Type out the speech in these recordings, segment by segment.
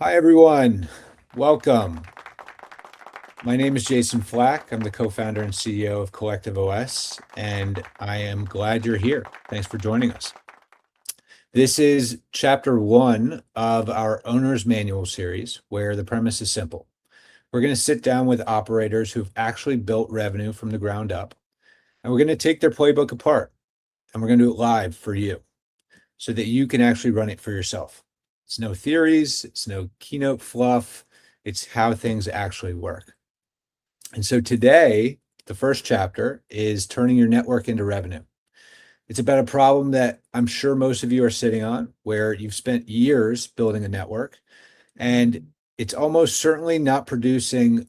Hi, everyone. Welcome. My name is Jason Flack. I'm the co-founder and CEO of Collective OS, and I am glad you're here. Thanks for joining us. This is chapter one of our owner's manual series, where the premise is simple. We're going to sit down with operators who've actually built revenue from the ground up, and we're going to take their playbook apart, and we're going to do it live for you so that you can actually run it for yourself. It's no theories, it's no keynote fluff, it's how things actually work. And so today, the first chapter is turning your network into revenue. It's about a problem that I'm sure most of you are sitting on, where you've spent years building a network and it's almost certainly not producing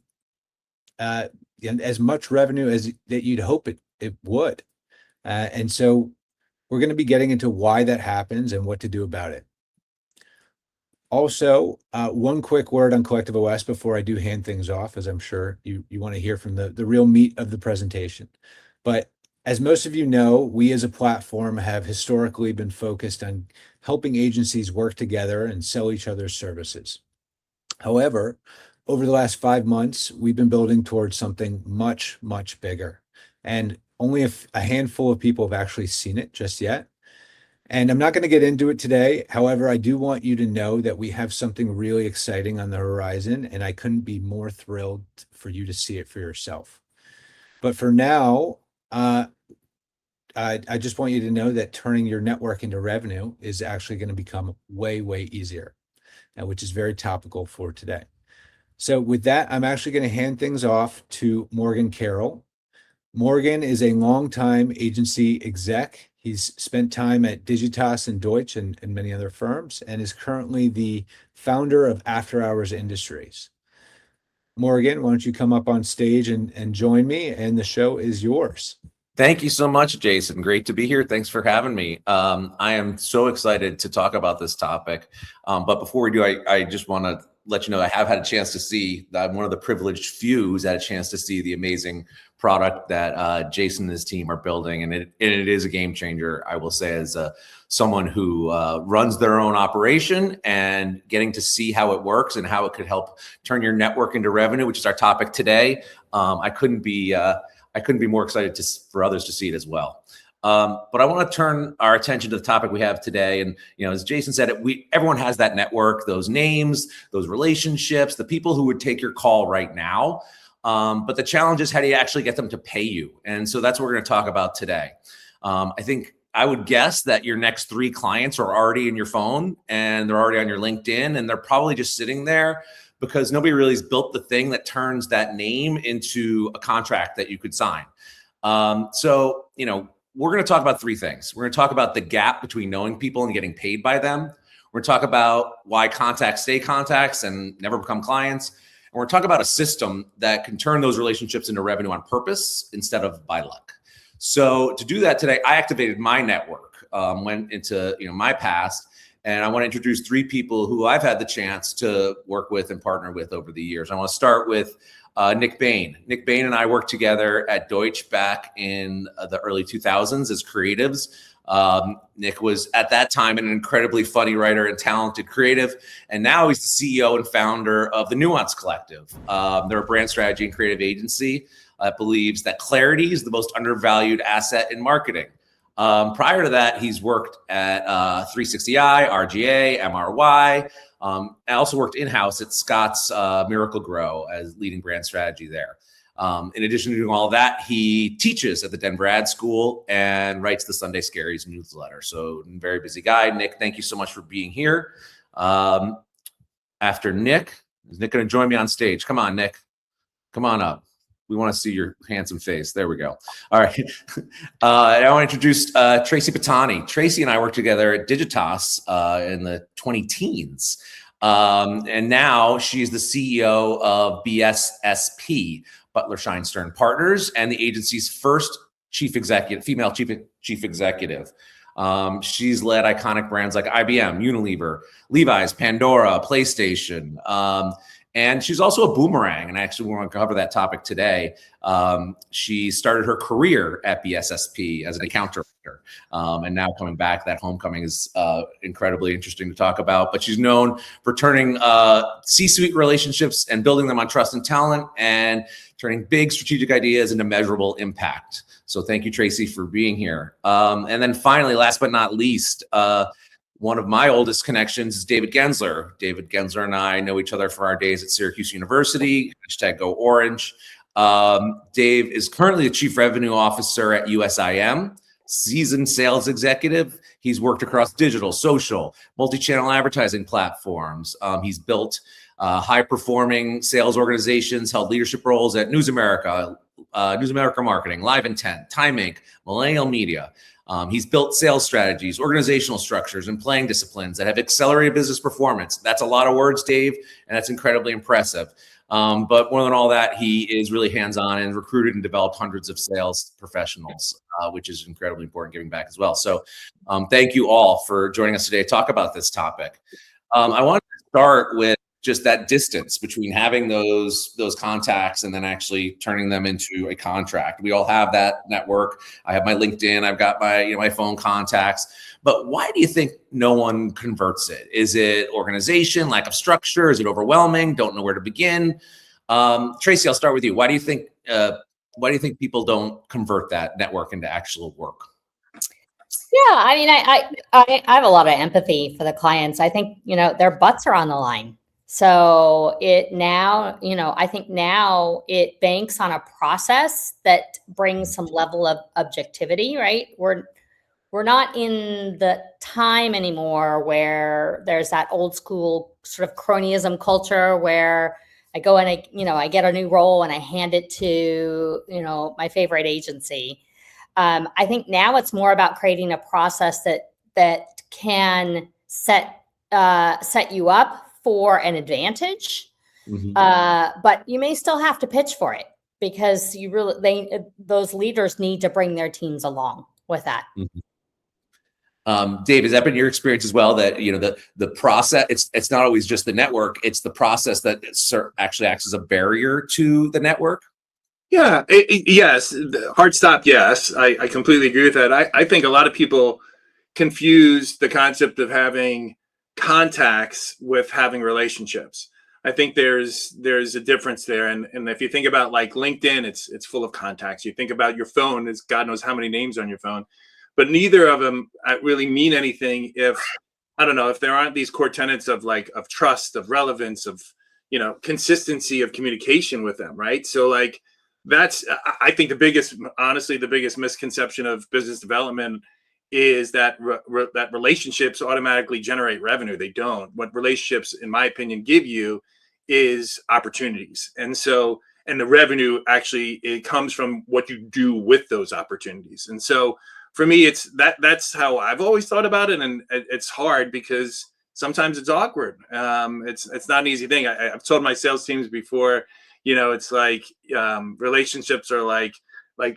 as much revenue as that you'd hope it would. And so we're going to be getting into why that happens and what to do about it. Also, one quick word on Collective OS before I do hand things off, as I'm sure you want to hear from the real meat of the presentation. But as most of you know, we as a platform have historically been focused on helping agencies work together and sell each other's services. However, over the last 5 months, we've been building towards something much, much bigger. And only a handful of people have actually seen it just yet. And I'm not going to get into it today. However, I do want you to know that we have something really exciting on the horizon, and I couldn't be more thrilled for you to see it for yourself. But for now, I just want you to know that turning your network into revenue is actually going to become way, way easier, which is very topical for today. So with that, I'm actually going to hand things off to Morgan Carroll. Morgan is a longtime agency exec. He's spent time at Digitas and Deutsch and many other firms, and is currently the founder of After Hours Industries. Morgan, why don't you come up on stage and join me, and the show is yours. Thank you so much, Jason. Great to be here. Thanks for having me. I am so excited to talk about this topic. But before we do, I just want to let you know I have had a chance to see, I'm one of the privileged few who's had a chance to see the amazing product that Jason and his team are building. And it is a game changer, I will say, as someone who runs their own operation, and getting to see how it works and how it could help turn your network into revenue, which is our topic today. I couldn't be more excited for others to see it as well. But I want to turn our attention to the topic we have today. And, as Jason said, everyone has that network, those names, those relationships, the people who would take your call right now. But the challenge is, how do you actually get them to pay you? And so that's what we're going to talk about today. I think I would guess that your next 3 clients are already in your phone, and they're already on your LinkedIn, and they're probably just sitting there because nobody really has built the thing that turns that name into a contract that you could sign. So, we're going to talk about 3 things. We're going to talk about the gap between knowing people and getting paid by them. We're going to talk about why contacts stay contacts and never become clients. And we're going to talk about a system that can turn those relationships into revenue on purpose instead of by luck. So to do that today, I activated my network, went into my past. And I want to introduce 3 people who I've had the chance to work with and partner with over the years. I want to start with Nick Bain. Nick Bain and I worked together at Deutsch back in the early 2000s as creatives. Nick was at that time an incredibly funny writer and talented creative. And now he's the CEO and founder of the Nuance Collective. They're a brand strategy and creative agency that believes that clarity is the most undervalued asset in marketing. Prior to that, he's worked at 360i, RGA, MRY. I also worked in-house at Scott's Miracle Grow as leading brand strategy there. In addition to doing all of that, he teaches at the Denver Ad School and writes the Sunday Scaries newsletter. So very busy guy. Nick, thank you so much for being here. After Nick, is Nick going to join me on stage? Come on, Nick. Come on up. We want to see your handsome face. There we go. All right. I want to introduce Tracy Patani. Tracy and I worked together at Digitas in the 20-teens. And now she's the CEO of BSSP, Butler Scheinstern Partners, and the agency's first female chief executive. She's led iconic brands like IBM, Unilever, Levi's, Pandora, PlayStation. And she's also a boomerang. And I actually want to cover that topic today. She started her career at BSSP as an account director. And now coming back, that homecoming is incredibly interesting to talk about. But she's known for turning C-suite relationships and building them on trust and talent, and turning big strategic ideas into measurable impact. So thank you, Tracy, for being here. And then finally, last but not least, one of my oldest connections is David Gensler. David Gensler and I know each other for our days at Syracuse University, #GoOrange. Dave is currently the Chief Revenue Officer at USIM, seasoned sales executive. He's worked across digital, social, multi-channel advertising platforms. He's built high-performing sales organizations, held leadership roles at News America Marketing, Live Intent, Time Inc., Millennial Media. He's built sales strategies, organizational structures, and playing disciplines that have accelerated business performance. That's a lot of words, Dave, and that's incredibly impressive. But more than all that, he is really hands-on and recruited and developed hundreds of sales professionals, which is incredibly important, giving back as well. So thank you all for joining us today to talk about this topic. I want to start with just that distance between having those contacts and then actually turning them into a contract. We all have that network. I have my LinkedIn. I've got my my phone contacts. But why do you think no one converts it? Is it organization, lack of structure? Is it overwhelming? Don't know where to begin? Tracy, I'll start with you. Why do you think people don't convert that network into actual work? Yeah, I mean, I have a lot of empathy for the clients. I think their butts are on the line. So I think now it banks on a process that brings some level of objectivity, right? We're not in the time anymore where there's that old school sort of cronyism culture where I go and I get a new role and I hand it to, my favorite agency. I think now it's more about creating a process that can set you up for an advantage, but you may still have to pitch for it because those leaders need to bring their teams along with that. Dave, has that been your experience as well? That the process, it's not always just the network; it's the process that actually acts as a barrier to the network. Yeah, yes, hard stop. Yes, I completely agree with that. I think a lot of people confuse the concept of having contacts with having relationships. I think there's a difference there. And if you think about like LinkedIn, it's full of contacts. You think about your phone, it's God knows how many names on your phone, but neither of them really mean anything if, I don't know, if there aren't these core tenets of trust, of relevance, of, consistency of communication with them. Right. So like, I think honestly, the biggest misconception of business development is that that relationships automatically generate revenue. They don't. What relationships, in my opinion, give you is opportunities. And the revenue actually, it comes from what you do with those opportunities. And so for me, that's how I've always thought about it. And it's hard because sometimes it's awkward. It's not an easy thing. I've told my sales teams before, it's like relationships are like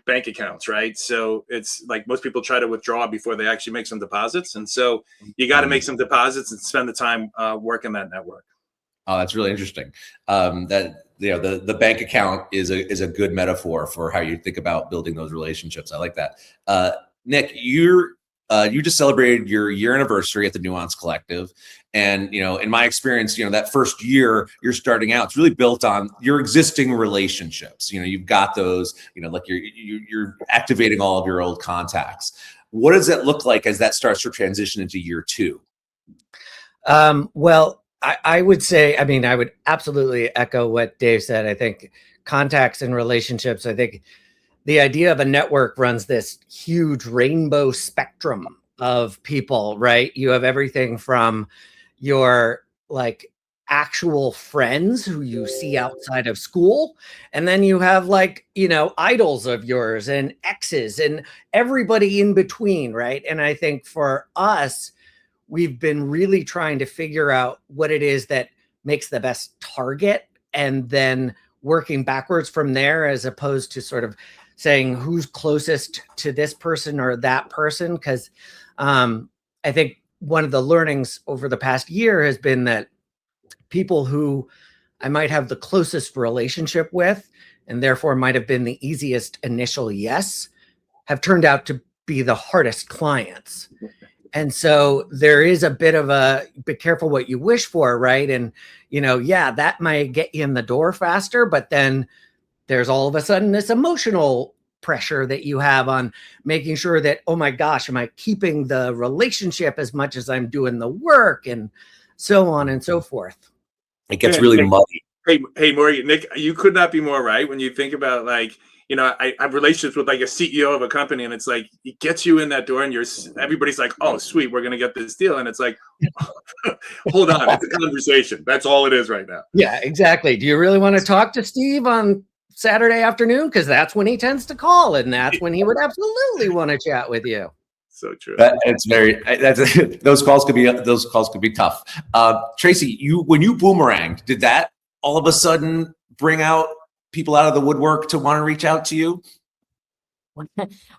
bank accounts, right? So it's like most people try to withdraw before they actually make some deposits. And so you got to make some deposits and spend the time working that network. Oh, that's really interesting. The bank account is a good metaphor for how you think about building those relationships. I like that. Nick, you just celebrated your year anniversary at the Nuance Collective. And, in my experience, that first year you're starting out, it's really built on your existing relationships. You've got those, like you're activating all of your old contacts. What does that look like as that starts to transition into year two? Well, I would say, I would absolutely echo what Dave said. I think contacts and relationships, I think the idea of a network runs this huge rainbow spectrum of people, right? You have everything from your actual friends who you see outside of school, and then you have idols of yours and exes and everybody in between, right? And I think for us, we've been really trying to figure out what it is that makes the best target and then working backwards from there, as opposed to sort of saying who's closest to this person or that person. Because I think one of the learnings over the past year has been that people who I might have the closest relationship with, and therefore might have been the easiest initial yes, have turned out to be the hardest clients. And so there is a bit of a be careful what you wish for, right? And, yeah, that might get you in the door faster, but then there's all of a sudden this emotional pressure that you have on making sure that, oh my gosh, am I keeping the relationship as much as I'm doing the work, and so on and so forth. It gets really muddy. Hey, Morgan, Nick, you could not be more right when you think about, like, I have relationships with like a CEO of a company, and it's like, it gets you in that door and everybody's like, oh, sweet, we're going to get this deal. And it's like, hold on, it's a conversation. That's all it is right now. Yeah, exactly. Do you really want to talk to Steve on Saturday afternoon? Because that's when he tends to call, and that's when he would absolutely want to chat with you. So true. Those calls could be tough. Tracy, when you boomeranged, did that all of a sudden bring out people out of the woodwork to want to reach out to you?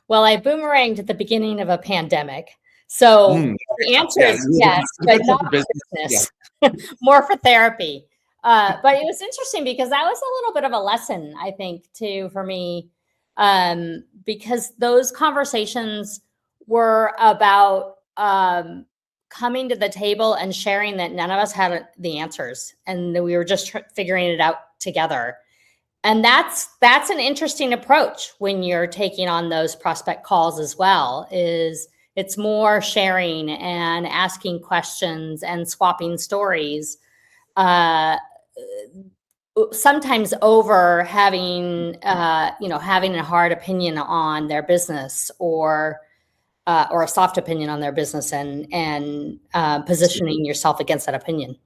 Well, I boomeranged at the beginning of a pandemic. So the answer is yes, but not for business, more for therapy. But it was interesting because that was a little bit of a lesson, I think, too, for me, because those conversations were about coming to the table and sharing that none of us had the answers, and that we were just figuring it out together. And that's an interesting approach when you're taking on those prospect calls as well. It's more sharing and asking questions and swapping stories. Sometimes over having a hard opinion on their business, or a soft opinion on their business, and positioning yourself against that opinion.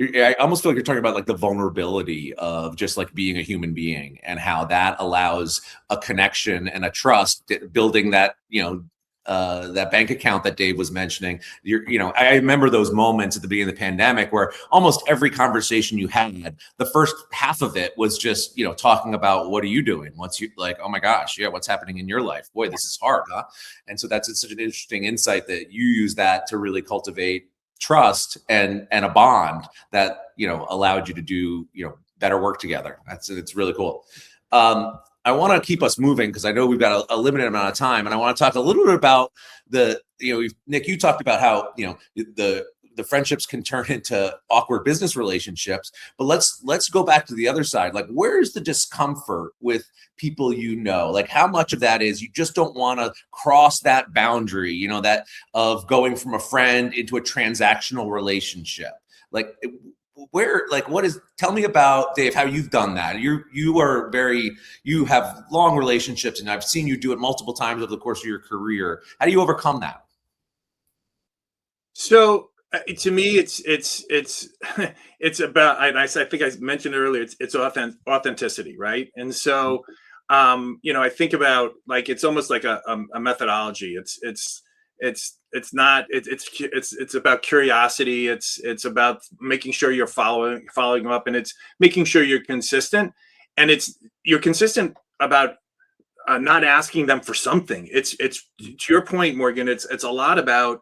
I almost feel like you're talking about like the vulnerability of just like being a human being, and how that allows a connection and a trust, building that, that bank account that Dave was mentioning. I remember those moments at the beginning of the pandemic where almost every conversation you had, the first half of it was just, talking about, what are you doing? What's oh my gosh, yeah, what's happening in your life? Boy, this is hard, huh? And so that's such an interesting insight that you use that to really cultivate trust and a bond that, allowed you to do, better work together. It's really cool. I want to keep us moving because I know we've got a limited amount of time, and I want to talk a little bit about Nick, you talked about how, the friendships can turn into awkward business relationships, but let's go back to the other side. Like, where's the discomfort with people, like how much of that is you just don't want to cross that boundary, that of going from a friend into a transactional relationship? Like, tell me about, Dave, how you've done that. You have long relationships, and I've seen you do it multiple times over the course of your career. How do you overcome that? So to me, it's about, I think I mentioned earlier, it's authenticity, right? And so, I think about, like, it's almost like a methodology. It's about curiosity. It's about making sure you're following them up, and it's making sure you're consistent. And you're consistent about not asking them for something. It's to your point, Morgan. It's a lot about,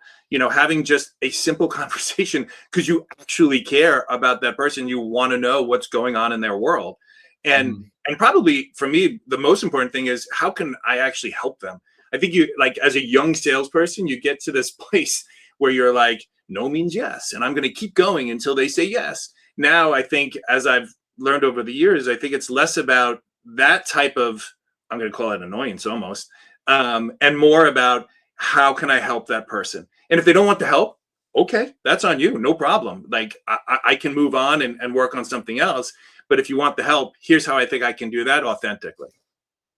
having just a simple conversation because you actually care about that person. You want to know what's going on in their world, and probably for me, the most important thing is, how can I actually help them? I think as a young salesperson, you get to this place where you're like, no means yes, and I'm going to keep going until they say yes. Now, I think, as I've learned over the years, I think it's less about that type of, I'm going to call it annoyance almost, and more about, how can I help that person? And if they don't want the help, okay, that's on you, no problem. Like, I can move on and work on something else. But if you want the help, here's how I think I can do that authentically.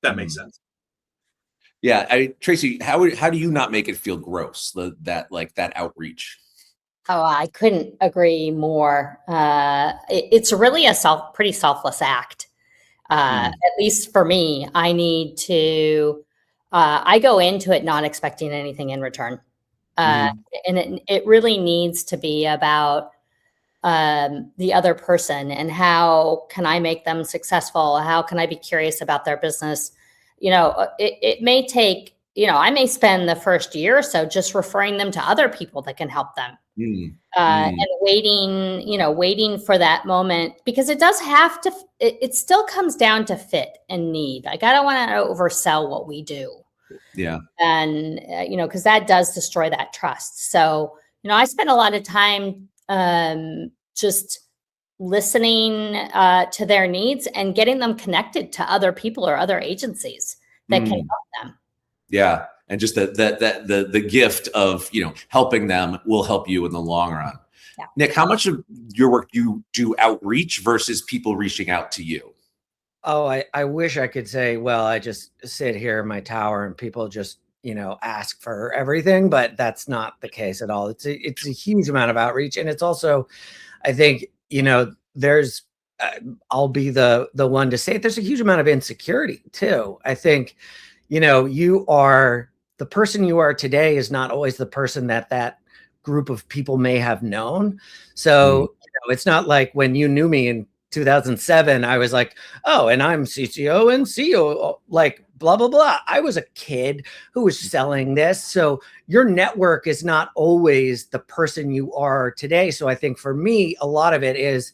That makes sense. Yeah, Tracy, how do you not make it feel gross, that outreach? Oh, I couldn't agree more. It's really a pretty selfless act. At least for me, I need to, I go into it not expecting anything in return. And it really needs to be about the other person, and how can I make them successful? How can I be curious about their business? It may take, I may spend the first year or so just referring them to other people that can help them. Mm, and waiting for that moment, because it does have to, it still comes down to fit and need. Like, I don't want to oversell what we do. yeah. And, because that does destroy that trust. So, I spend a lot of time just listening to their needs and getting them connected to other people or other agencies that can help them. Yeah. And just the gift of, helping them will help you in the long run. Yeah. Nick, how much of your work you do outreach versus people reaching out to you? Oh, I wish I could say, well, I just sit here in my tower and people just, ask for everything, but that's not the case at all. It's a huge amount of outreach. And it's also, I think, there's, I'll be the one to say it, there's a huge amount of insecurity too. I think, you are the person you are today is not always the person that group of people may have known. So, it's not like when you knew me in 2007, I was like, oh, and I'm CCO and CEO, like blah, blah, blah. I was a kid who was selling this. So your network is not always the person you are today. So I think for me, a lot of it is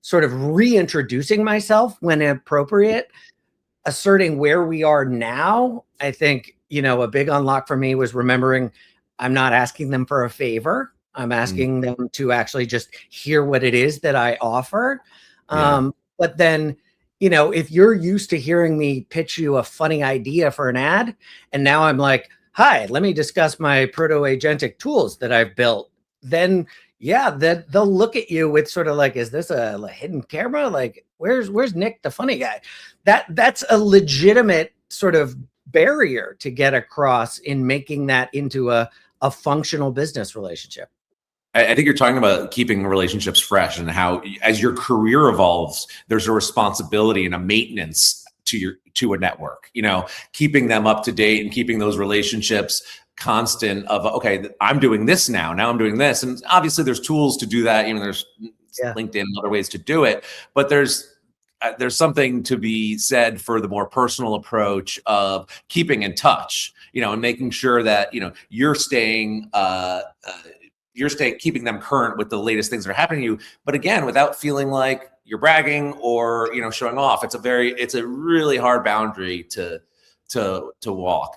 sort of reintroducing myself when appropriate, asserting where we are now. I think, a big unlock for me was remembering I'm not asking them for a favor. I'm asking them to actually just hear what it is that I offer. But then, if you're used to hearing me pitch you a funny idea for an ad, and now I'm like, hi, let me discuss my proto-agentic tools that I've built, then that they'll look at you with sort of like, is this a hidden camera? Like, where's Nick, the funny guy? That's a legitimate sort of barrier to get across in making that into a functional business relationship. I think you're talking about keeping relationships fresh, and how as your career evolves, there's a responsibility and a maintenance to a network, keeping them up to date and keeping those relationships constant of, okay, I'm doing this now I'm doing this. And obviously there's tools to do that. There's LinkedIn and other ways to do it, but there's something to be said for the more personal approach of keeping in touch, and making sure that, you're staying, keeping them current with the latest things that are happening to you. But again, without feeling like you're bragging or, showing off. It's a really hard boundary to walk.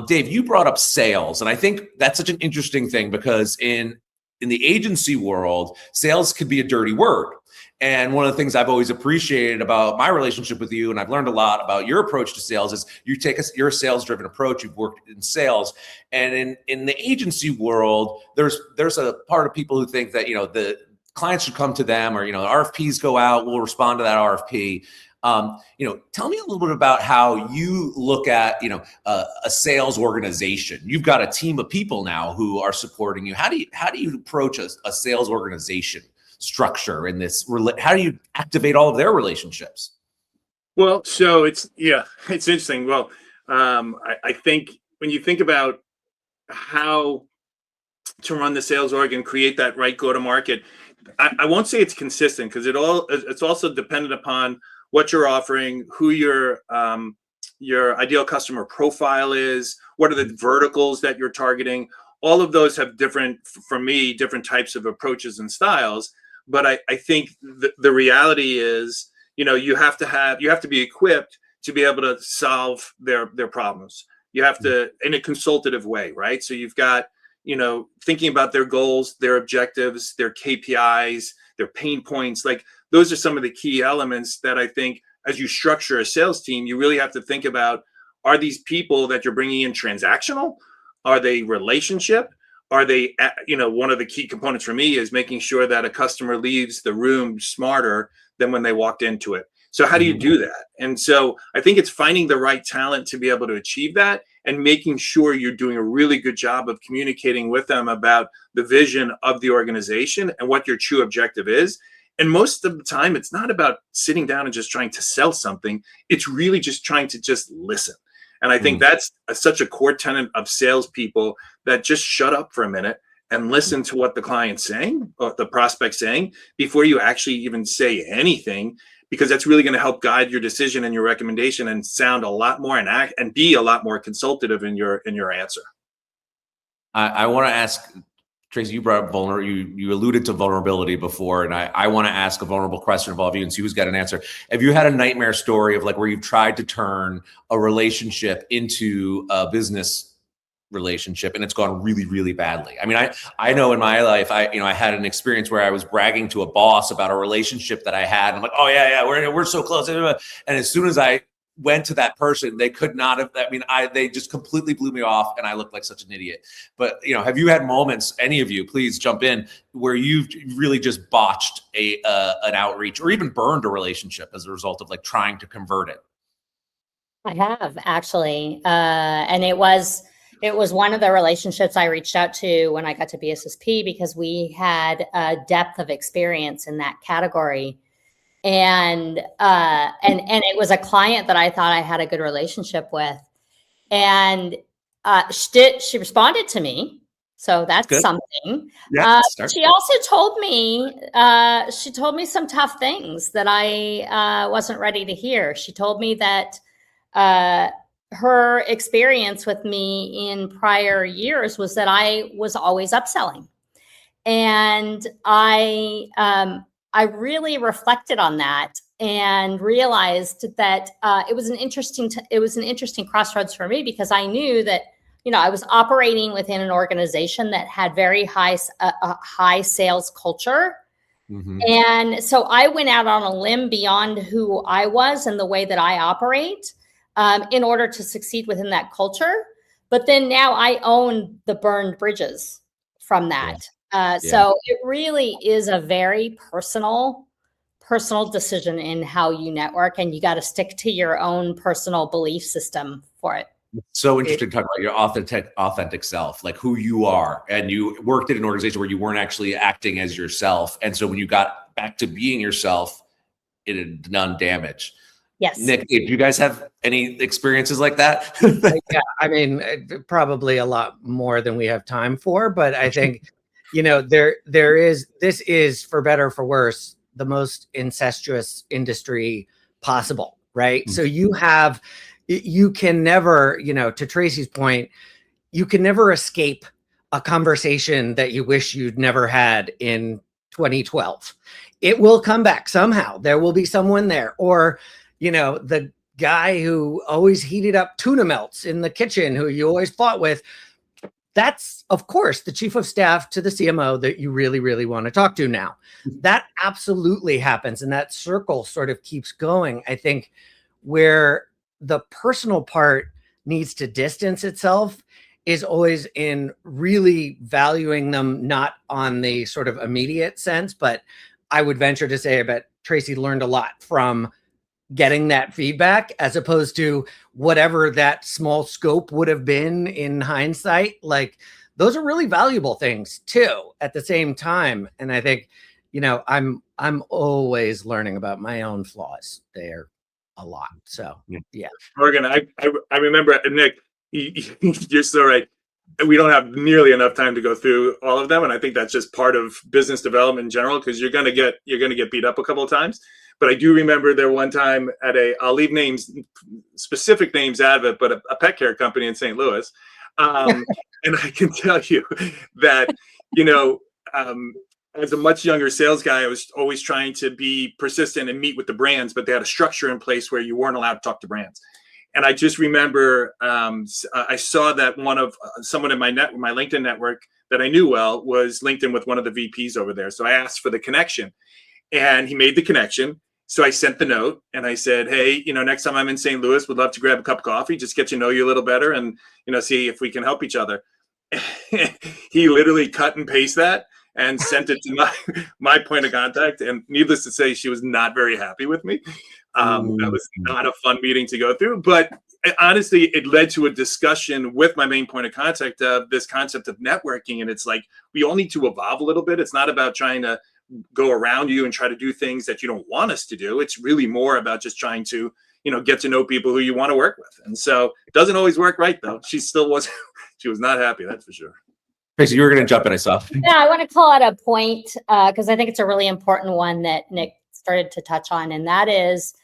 Dave, you brought up sales, and I think that's such an interesting thing, because in the agency world, sales could be a dirty word. And one of the things I've always appreciated about my relationship with you, and I've learned a lot about your approach to sales, is you're a sales-driven approach. You've worked in sales, and in the agency world, there's a part of people who think that the clients should come to them, or RFPs go out, we'll respond to that RFP. Tell me a little bit about how you look at a sales organization. You've got a team of people now who are supporting you. How do you approach a sales organization structure in this? How do you activate all of their relationships? Well, so it's interesting. Well, I think when you think about how to run the sales org and create that right go-to-market, I won't say it's consistent, because it's also dependent upon what you're offering, who your ideal customer profile is, what are the verticals that you're targeting. All of those have different types of approaches and styles. But I think the reality is, you have to be equipped to be able to solve their problems. You have to, in a consultative way, right? So you've got, thinking about their goals, their objectives, their KPIs, their pain points. Like, those are some of the key elements that I think, as you structure a sales team, you really have to think about: are these people that you're bringing in transactional? Are they relationship? Are they, one of the key components for me is making sure that a customer leaves the room smarter than when they walked into it. So how do you do that? And so I think it's finding the right talent to be able to achieve that, and making sure you're doing a really good job of communicating with them about the vision of the organization and what your true objective is. And most of the time, it's not about sitting down and just trying to sell something. It's really just trying to just listen. And I think that's such a core tenet of salespeople, that just shut up for a minute and listen to what the client's saying, or the prospect's saying, before you actually even say anything, because that's really going to help guide your decision and your recommendation, and sound a lot more and be a lot more consultative in your answer. I want to ask Tracy, you brought up you alluded to vulnerability before, and I want to ask a vulnerable question of all of you and see who's got an answer. Have you had a nightmare story of like where you've tried to turn a relationship into a business relationship and it's gone really, really badly? I mean, I know in my life, I had an experience where I was bragging to a boss about a relationship that I had. I'm like, oh yeah, we're so close. And as soon as I went to that person, they could not have, they just completely blew me off and I looked like such an idiot. But, have you had moments, any of you, please jump in, where you've really just botched an outreach or even burned a relationship as a result of like trying to convert it? I have actually. And it was one of the relationships I reached out to when I got to BSSP because we had a depth of experience in that category. And it was a client that I thought I had a good relationship with, and she responded to me, so that's good. Something. Yeah, she also told me some tough things that I wasn't ready to hear. She told me that her experience with me in prior years was that I was always upselling, and I really reflected on that and realized that it was an interesting crossroads for me because I knew that I was operating within an organization that had very high sales culture, and so I went out on a limb beyond who I was and the way that I operate in order to succeed within that culture. But then now I own the burned bridges from that. So it really is a very personal decision in how you network, and you got to stick to your own personal belief system for it. So interesting to talk about your authentic self, like who you are. And you worked in an organization where you weren't actually acting as yourself. And so when you got back to being yourself, it had done damage. Yes. Nick, do you guys have any experiences like that? Yeah, I mean, probably a lot more than we have time for, but I think, this is, for better or for worse, the most incestuous industry possible, right? Mm-hmm. So you can never, to Tracy's point, you can never escape a conversation that you wish you'd never had in 2012. It will come back somehow. There will be someone there, or, the guy who always heated up tuna melts in the kitchen who you always fought with. That's, of course, the chief of staff to the CMO that you really, really want to talk to now. That absolutely happens. And that circle sort of keeps going. I think where the personal part needs to distance itself is always in really valuing them, not on the sort of immediate sense, but I would venture to say, I bet Tracy learned a lot from getting that feedback as opposed to whatever that small scope would have been in hindsight. Like, those are really valuable things too at the same time. And I think, I'm always learning about my own flaws there a lot. So yeah. Morgan, I remember, Nick, you're so right. We don't have nearly enough time to go through all of them. And I think that's just part of business development in general, because you're going to get beat up a couple of times. But I do remember there one time at I'll leave specific names out of it, but a pet care company in St. Louis. And I can tell you that, as a much younger sales guy, I was always trying to be persistent and meet with the brands, but they had a structure in place where you weren't allowed to talk to brands. And I just remember I saw that someone in my LinkedIn network that I knew well was linked in with one of the VPs over there. So I asked for the connection, and he made the connection. So I sent the note and I said, hey, next time I'm in St. Louis, would love to grab a cup of coffee, just get to know you a little better and, see if we can help each other. He literally cut and paste that and sent it to my point of contact. And needless to say, she was not very happy with me. That was not a fun meeting to go through. But honestly, it led to a discussion with my main point of contact of this concept of networking. And it's like, we all need to evolve a little bit. It's not about trying to go around you and try to do things that you don't want us to do. It's really more about just trying to, get to know people who you want to work with. And so it doesn't always work right, though. She was not happy. That's for sure. Tracy, you were going to jump in, I saw. Yeah, I want to call out a point because I think it's a really important one that Nick started to touch on. And that is,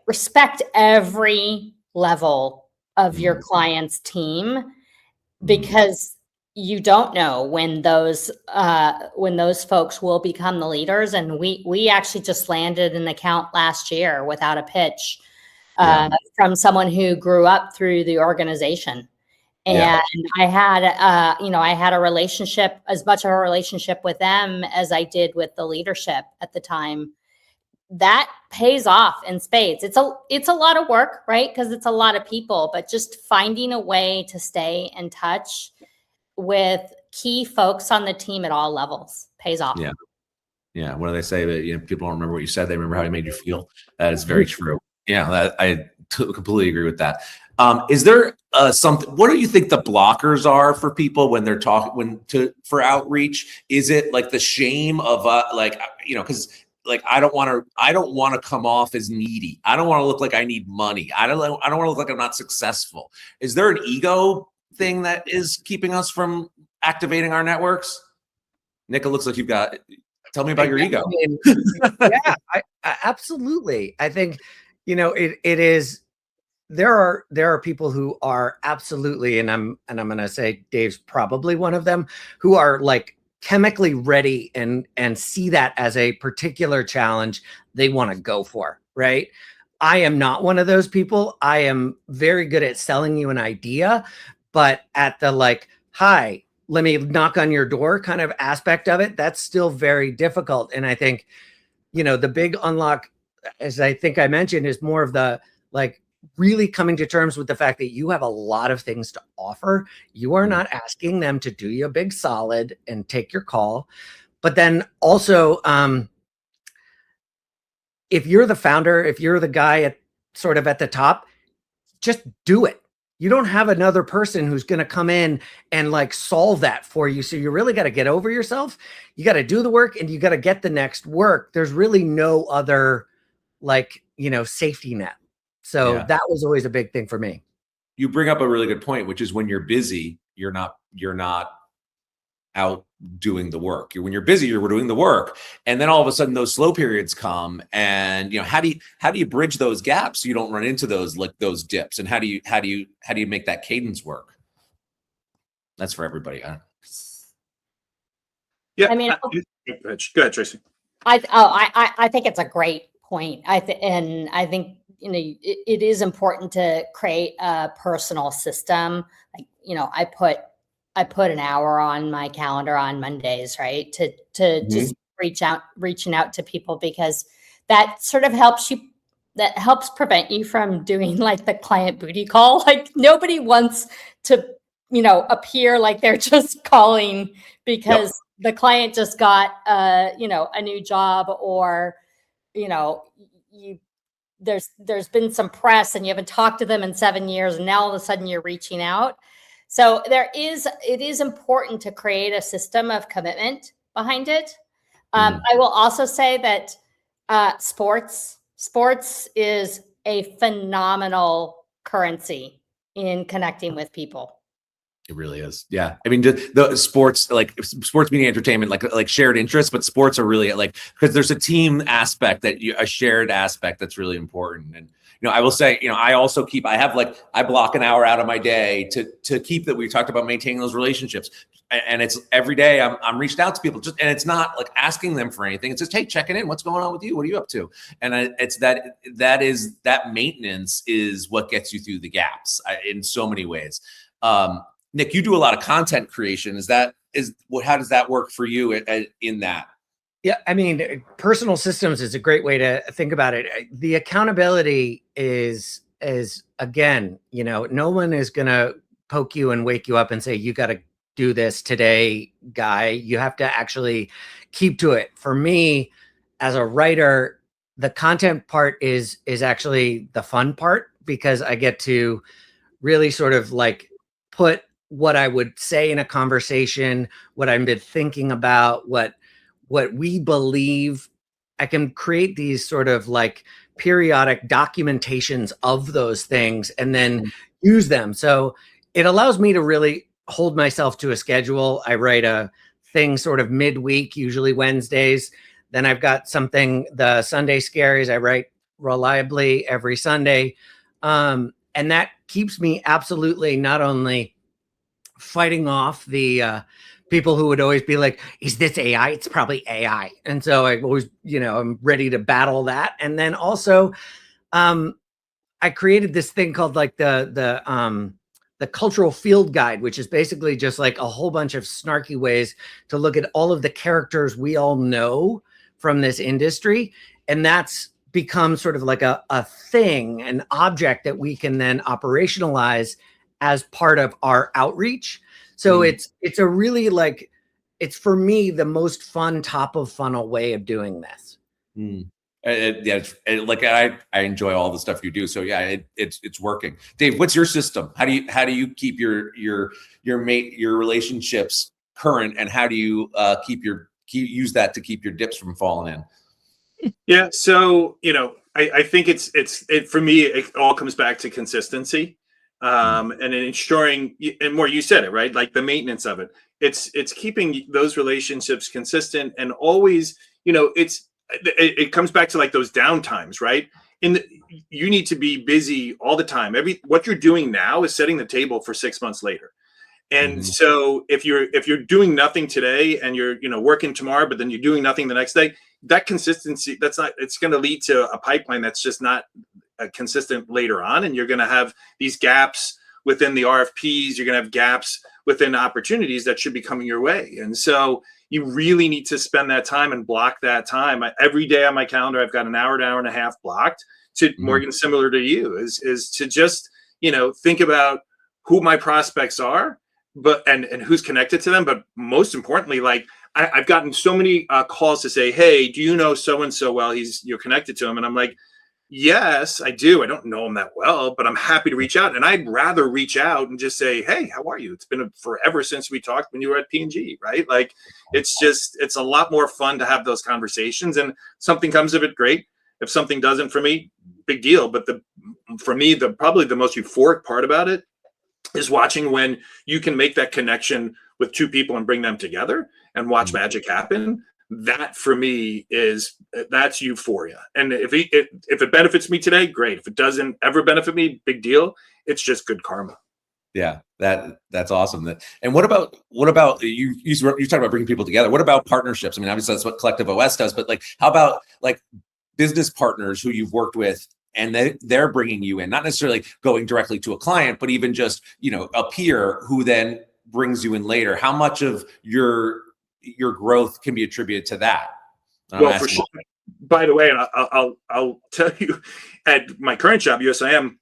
respect every level of your client's team. because you don't know when those folks will become the leaders. And we actually just landed an account last year without a pitch from someone who grew up through the organization. And I had, I had a relationship, as much of a relationship with them as I did with the leadership at the time. That pays off in spades. It's a lot of work, right? Because it's a lot of people, but just finding a way to stay in touch with key folks on the team at all levels pays off. Yeah. Yeah. What do they say? That people don't remember what you said. They remember how you made you feel. That is very true. Yeah. I completely agree with that. Is there something, what do you think the blockers are for people when they're talking, for outreach? Is it like the shame of because I don't want to come off as needy. I don't want to look like I need money. I don't want to look like I'm not successful. Is there an ego thing that is keeping us from activating our networks? Nick, it looks like tell me about your ego. Yeah, I absolutely. I think, it is, there are people who are absolutely, and I'm going to say Dave's probably one of them, who are like chemically ready and see that as a particular challenge they want to go for, right? I am not one of those people. I am very good at selling you an idea, but at the hi, let me knock on your door kind of aspect of it, that's still very difficult. And I think, the big unlock, as I think I mentioned, is more of the really coming to terms with the fact that you have a lot of things to offer. You are not asking them to do you a big solid and take your call. But then also, if you're the founder, if you're the guy at the top, just do it. You don't have another person who's going to come in and solve that for you. So you really got to get over yourself. You got to do the work and you got to get the next work. There's really no other safety net. So that was always a big thing for me. You bring up a really good point, which is when you're busy, you're not out doing the work. When you're busy, you're doing the work. And then all of a sudden those slow periods come, and how do you bridge those gaps so you don't run into those dips? And how do you make that cadence work? That's for everybody. Yeah. I mean, go ahead, Tracy. I think it's a great point. I think it is important to create a personal system. I put an hour on my calendar on Mondays, right? To just reaching out to people, because that sort of helps prevent you from doing the client booty call. Nobody wants to, appear like they're just calling because the client just got, a new job, or, there's been some press and you haven't talked to them in 7 years, and now all of a sudden you're reaching out. So it is important to create a system of commitment behind it. I will also say that sports is a phenomenal currency in connecting with people. It really is. Yeah. I mean, the sports, sports media entertainment, like shared interests, but sports are really because there's a team aspect, a shared aspect that's really important. And, I will say, I also I block an hour out of my day to keep that. We talked about maintaining those relationships, and it's every day I'm reached out to people, and it's not asking them for anything. It's just, hey, checking in. What's going on with you? What are you up to? And it's that maintenance is what gets you through the gaps in so many ways. Nick, you do a lot of content creation. How does that work for you in that? Yeah, I mean, personal systems is a great way to think about it. The accountability is again, no one is going to poke you and wake you up and say, you got to do this today, guy. You have to actually keep to it. For me, as a writer, the content part is actually the fun part, because I get to really sort of put what I would say in a conversation, what I've been thinking about, what we believe. I can create these sort of periodic documentations of those things and then use them. So it allows me to really hold myself to a schedule. I write a thing sort of midweek, usually Wednesdays. Then I've got something, the Sunday Scaries, I write reliably every Sunday. And that keeps me absolutely not only fighting off the people who would always be like, is this AI? It's probably AI. And so I always, I'm ready to battle that. And then also, I created this thing called like the cultural field guide, which is basically just like a whole bunch of snarky ways to look at all of the characters we all know from this industry. And that's become sort of like a thing, an object that we can then operationalize as part of our outreach. So it's a really like, it's for me the most fun top of funnel way of doing this. I enjoy all the stuff you do. So yeah, it's working. Dave, what's your system? How do you keep your relationships current, and how do you use that to keep your dips from falling in? Yeah. So, I think it for me, it all comes back to consistency. And ensuring, and more, you said it, right? Like the maintenance of it. It's keeping those relationships consistent, and always, it comes back to like those downtimes, right? You need to be busy all the time. What you're doing now is setting the table for 6 months later. And so if you're doing nothing today and you're, working tomorrow, but then you're doing nothing the next day, that consistency, it's going to lead to a pipeline that's just not consistent later on. And you're going to have these gaps within the RFPs. You're going to have gaps within opportunities that should be coming your way. And so you really need to spend that time and block that time. Every day on my calendar, I've got an hour and a half blocked. To Morgan, similar to you, is to just, think about who my prospects are, and who's connected to them. But most importantly, like I've gotten so many calls to say, hey, do you know so-and-so? Well, you're connected to him. And I'm like, yes, I do. I don't know him that well, but I'm happy to reach out. And I'd rather reach out and just say, hey, how are you? It's been forever since we talked when you were at P&G, right? Like, it's a lot more fun to have those conversations, and something comes of it, great. If something doesn't, for me, big deal. But for me, probably the most euphoric part about it is watching when you can make that connection with two people and bring them together and watch magic happen. That for me that's euphoria. And if it benefits me today, great. If it doesn't ever benefit me, big deal. It's just good karma. Yeah, that's awesome. And what about you talk about bringing people together? What about partnerships? I mean, obviously that's what Collective OS does, but like, how about like business partners who you've worked with and they're bringing you in, not necessarily going directly to a client, but even just, a peer who then brings you in later? How much of your growth can be attributed to that? Well, for sure. By the way, and I'll tell you, at my current job, USIM,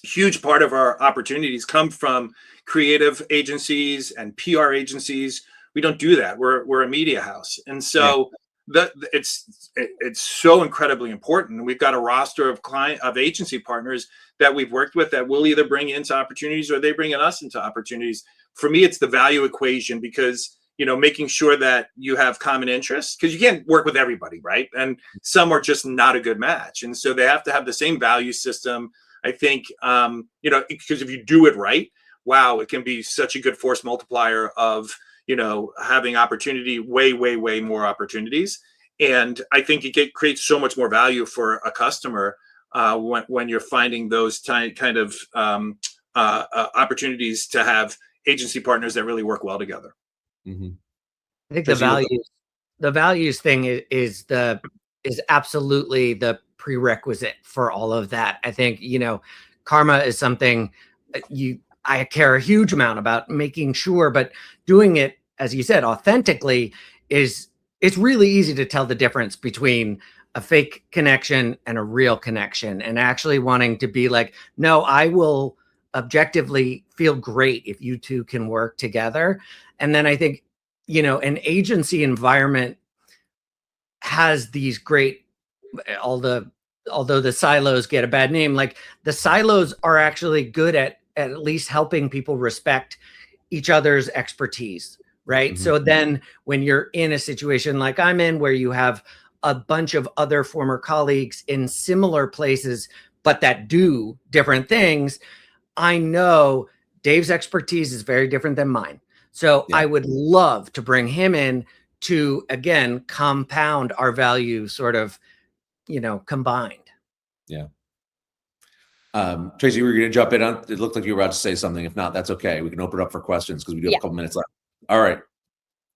huge part of our opportunities come from creative agencies and PR agencies. We don't do that. We're a media house, and so it's so incredibly important. We've got a roster of agency partners that we've worked with that we'll either bring into opportunities or they bring us into opportunities. For me, it's the value equation, because making sure that you have common interests, because you can't work with everybody, right? And some are just not a good match. And so they have to have the same value system. I think, because if you do it right, wow, it can be such a good force multiplier of, having opportunity, way, way, way more opportunities. And I think it creates so much more value for a customer when you're finding those kind of opportunities to have agency partners that really work well together. I think the values thing is absolutely the prerequisite for all of that. I think, karma is something I care a huge amount about making sure, but doing it, as you said, authentically it's really easy to tell the difference between a fake connection and a real connection, and actually wanting to be like, no, I will objectively feel great if you two can work together. And then I think, an agency environment has these great, although the silos get a bad name, like the silos are actually good at least helping people respect each other's expertise, right? So then when you're in a situation like I'm in, where you have a bunch of other former colleagues in similar places, but that do different things, I know Dave's expertise is very different than mine. So I would love to bring him in to, again, compound our value sort of, combined. Yeah. Tracy, you were going to jump in on. It looked like you were about to say something. If not, that's okay. We can open it up for questions because we do have a couple minutes left. All right.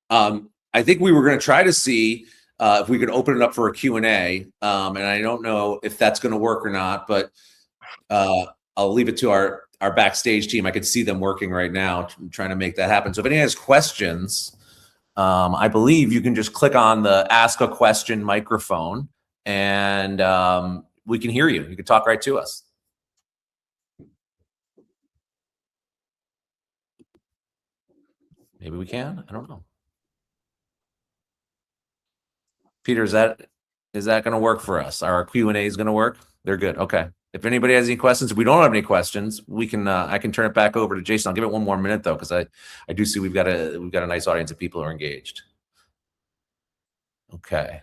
I think we were going to try to see if we could open it up for a Q&A. And I don't know if that's going to work or not, but I'll leave it to our backstage team. I could see them working right now, trying to make that happen. So if anyone has questions, I believe you can just click on the Ask a Question microphone, and we can hear you. You can talk right to us. Maybe we can. I don't know. Peter, is that going to work for us? Our Q&A is going to work? They're good. Okay. If anybody has any questions, if we don't have any questions, we can. I can turn it back over to Jason. I'll give it one more minute though, because I do see we've got a nice audience of people who are engaged. Okay.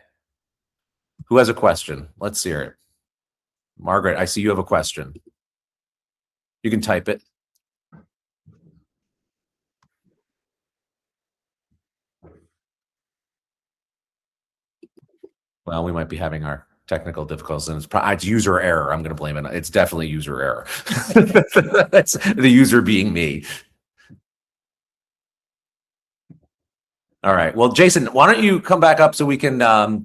Who has a question? Let's hear it. Margaret, I see you have a question. You can type it. Well, we might be having our technical difficulties, and it's user error. I'm going to blame it. It's definitely user error. That's the user being me. All right. Well, Jason, why don't you come back up so we can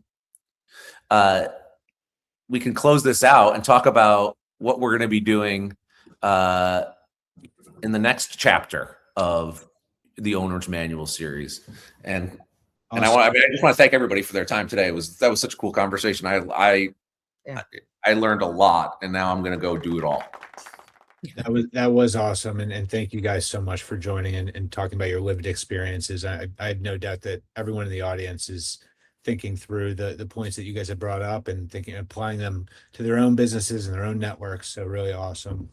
close this out and talk about what we're going to be doing in the next chapter of the Owner's Manual series. And Awesome. And I just want to thank everybody for their time today. That was such a cool conversation. I learned a lot, and now I'm going to go do it all. That was awesome, and thank you guys so much for joining and talking about your lived experiences. I have no doubt that everyone in the audience is thinking through the points that you guys have brought up and applying them to their own businesses and their own networks. So really awesome.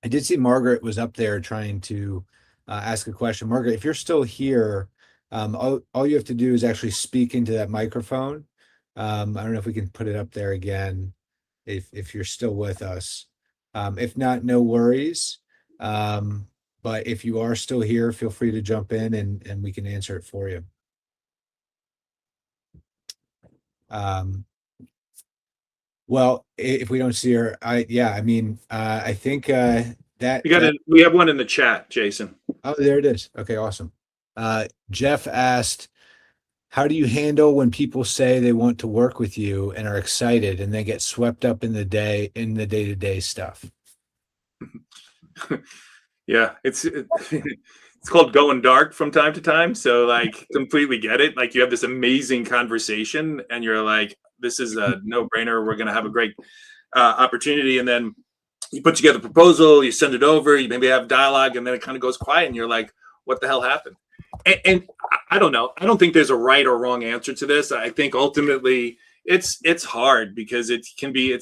I did see Margaret was up there trying to ask a question. Margaret, if you're still here, all you have to do is actually speak into that microphone. I don't know if we can put it up there again if you're still with us. If not, no worries. But if you are still here, feel free to jump in and we can answer it for you. Well, if we don't see her, I think we have one in the chat, Jason. Oh, there it is. Okay, awesome. Jeff asked, how do you handle when people say they want to work with you and are excited and they get swept up in the day-to-day stuff? Yeah, it's called going dark from time to time. So like completely get it. Like you have this amazing conversation and you're like, this is a no-brainer. We're going to have a great opportunity. And then you put together a proposal, you send it over, you maybe have dialogue, and then it kind of goes quiet and you're like, what the hell happened? And I don't know. I don't think there's a right or wrong answer to this. I think ultimately it's hard because it's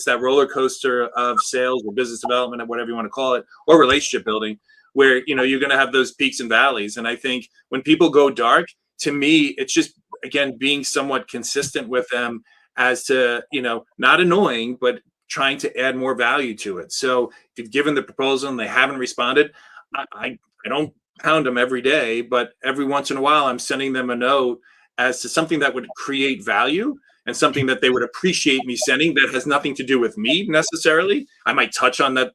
that roller coaster of sales or business development or whatever you want to call it, or relationship building, where you're going to have those peaks and valleys. And I think when people go dark, to me, it's just again being somewhat consistent with them as to not annoying, but trying to add more value to it. So if you've given the proposal and they haven't responded, I don't pound them every day, but every once in a while I'm sending them a note as to something that would create value and something that they would appreciate me sending that has nothing to do with me necessarily. I might touch on that,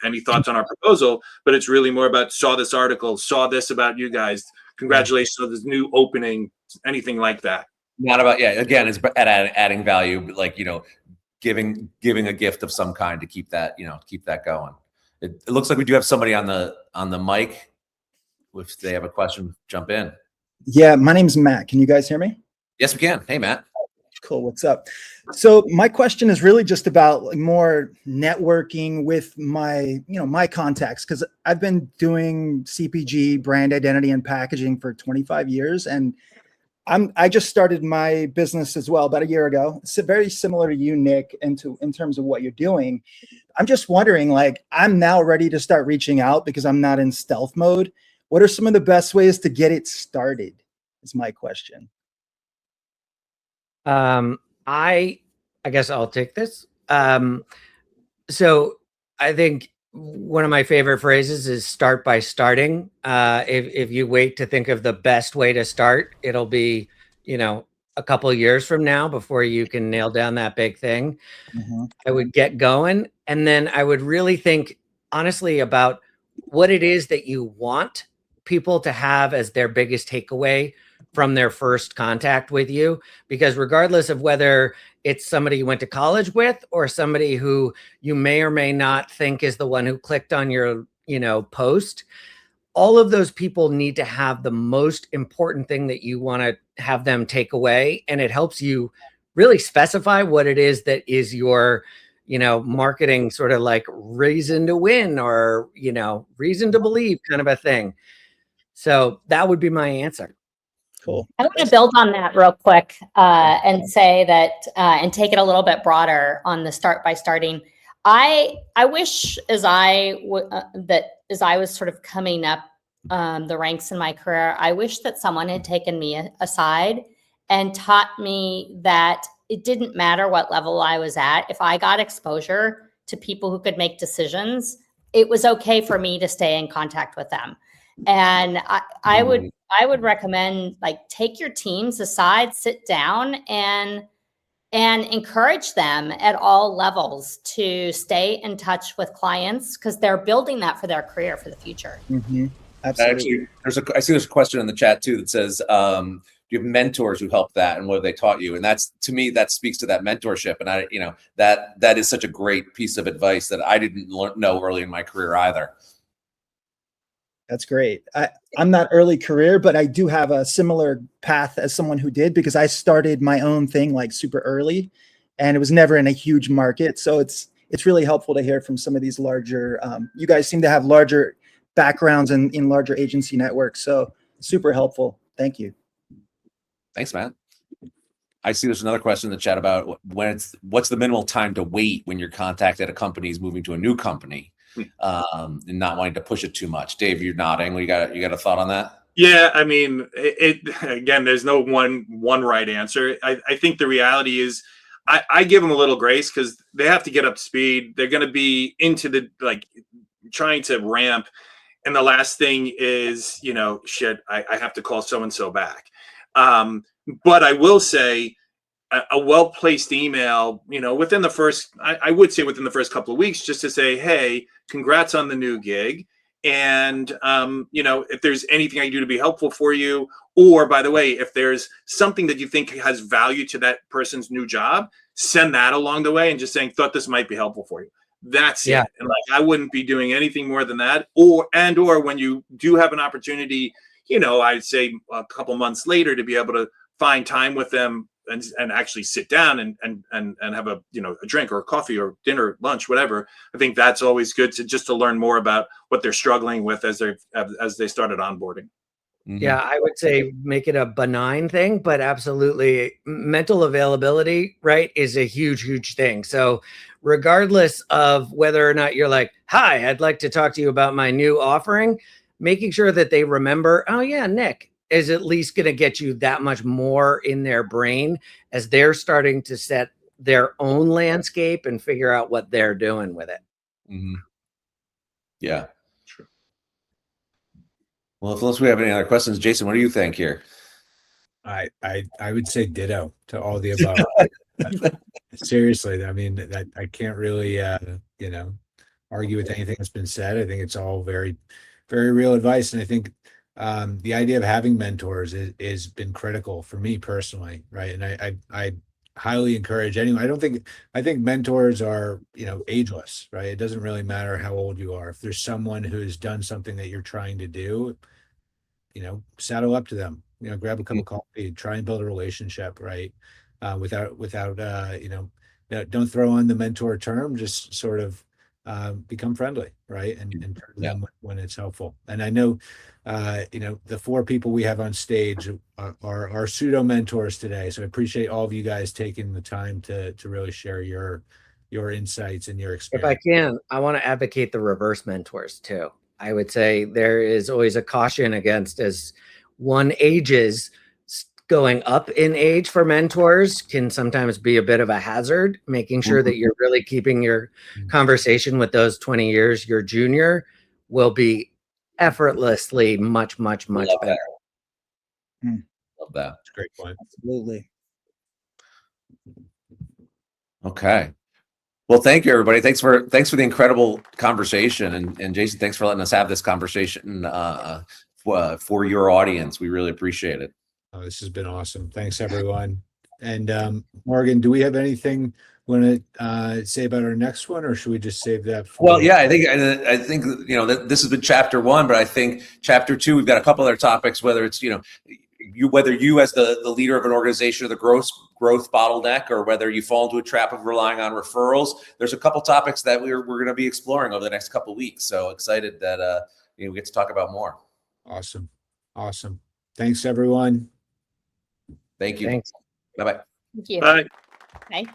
any thoughts on our proposal, but it's really more about saw this article, saw this about you guys. Congratulations on this new opening, anything like that. Not about, again, it's at adding value, like, giving a gift of some kind to keep that going. It looks like we do have somebody on the mic. If they have a question, jump in. Yeah, my name's Matt. Can you guys hear me? Yes, we can. Hey, Matt. Cool. What's up? So my question is really just about more networking with my contacts, because I've been doing CPG, brand identity and packaging for 25 years. And I just started my business as well about a year ago. It's very similar to you, Nick, in terms of what you're doing. I'm just wondering, I'm now ready to start reaching out because I'm not in stealth mode. What are some of the best ways to get it started? Is my question. I guess I'll take this. So I think one of my favorite phrases is start by starting. If you wait to think of the best way to start, it'll be, a couple of years from now before you can nail down that big thing. Mhm. I would get going, and then I would really think honestly about what it is that you want people to have as their biggest takeaway from their first contact with you, because regardless of whether it's somebody you went to college with or somebody who you may or may not think is the one who clicked on your, post, all of those people need to have the most important thing that you want to have them take away, and it helps you really specify what it is that is your marketing sort of like reason to win, or reason to believe, kind of a thing. So that would be my answer. Cool. I want to build on that real quick and say that and take it a little bit broader on the start by starting. I wish as I was sort of coming up the ranks in my career, I wish that someone had taken me aside and taught me that it didn't matter what level I was at. If I got exposure to people who could make decisions, it was okay for me to stay in contact with them. And I would recommend, like, take your teams aside, sit down, and encourage them at all levels to stay in touch with clients, because they're building that for their career for the future. Mhm. Absolutely. Actually, I see there's a question in the chat too that says, do you have mentors who help that, and what have they taught you? And that's, to me, that speaks to that mentorship. And that is such a great piece of advice that I didn't know early in my career either. That's great. I'm not early career, but I do have a similar path as someone who did, because I started my own thing like super early, and it was never in a huge market. So it's really helpful to hear from some of these larger, you guys seem to have larger backgrounds in larger agency networks. So super helpful. Thank you. Thanks, man. I see there's another question in the chat about what's the minimal time to wait when your contact at a company is moving to a new company, and not wanting to push it too much. Dave, you're nodding. You got a thought on that? Yeah, I mean, it again, there's no one right answer. I think the reality is I give them a little grace, because they have to get up to speed. They're going to be into the, like, trying to ramp. And the last thing is, shit, I have to call so-and-so back. But I will say a well-placed email, within the first, I would say within the first couple of weeks, just to say, hey, congrats on the new gig. And, if there's anything I can do to be helpful for you, or by the way, if there's something that you think has value to that person's new job, send that along the way, and just saying, thought this might be helpful for you. That's it. And like, I wouldn't be doing anything more than that. Or when you do have an opportunity, I'd say a couple months later, to be able to find time with them and actually sit down and have a drink or a coffee or dinner, lunch, whatever. I think that's always good to learn more about what they're struggling with as they started onboarding. Mm-hmm. Yeah, I would say make it a benign thing, but absolutely mental availability, right, is a huge thing. So regardless of whether or not you're like, hi, I'd like to talk to you about my new offering, making sure that they remember, oh yeah, Nick, is at least going to get you that much more in their brain as they're starting to set their own landscape and figure out what they're doing with it. Mm-hmm. Yeah. True. Well, unless we have any other questions, Jason, what do you think here? I would say ditto to all the above. Seriously, I mean, that I can't really argue with anything that's been said. I think it's all very, very real advice, and I think the idea of having mentors is been critical for me personally, right? And I highly encourage anyone. I think mentors are ageless, right? It doesn't really matter how old you are. If there's someone who's done something that you're trying to do, saddle up to them. Grab a cup of coffee, try and build a relationship, right? Without don't throw on the mentor term. Just sort of become friendly, right? And turn to them when it's helpful. And I know, the four people we have on stage are pseudo mentors today. So I appreciate all of you guys taking the time to really share your insights and your experience. If I can, I want to advocate the reverse mentors too. I would say there is always a caution against, as one ages, going up in age for mentors can sometimes be a bit of a hazard. Making sure that you're really keeping your conversation with those 20 years your junior will be effortlessly much better. Love that. That's a great point. Absolutely. Okay. Well, thank you, everybody. Thanks for the incredible conversation, and Jason, thanks for letting us have this conversation for your audience. We really appreciate it. Oh, this has been awesome. Thanks, everyone. And Morgan, do we have anything we want to say about our next one, or should we just save that for? Well, yeah, I think this has been chapter 1, but I think chapter 2, we've got a couple other topics. Whether it's whether you as the leader of an organization or the growth bottleneck, or whether you fall into a trap of relying on referrals, there's a couple topics that we're going to be exploring over the next couple of weeks. So excited that we get to talk about more. Awesome. Thanks, everyone. Thank you. Thanks. Bye-bye. Thank you. Bye. Bye.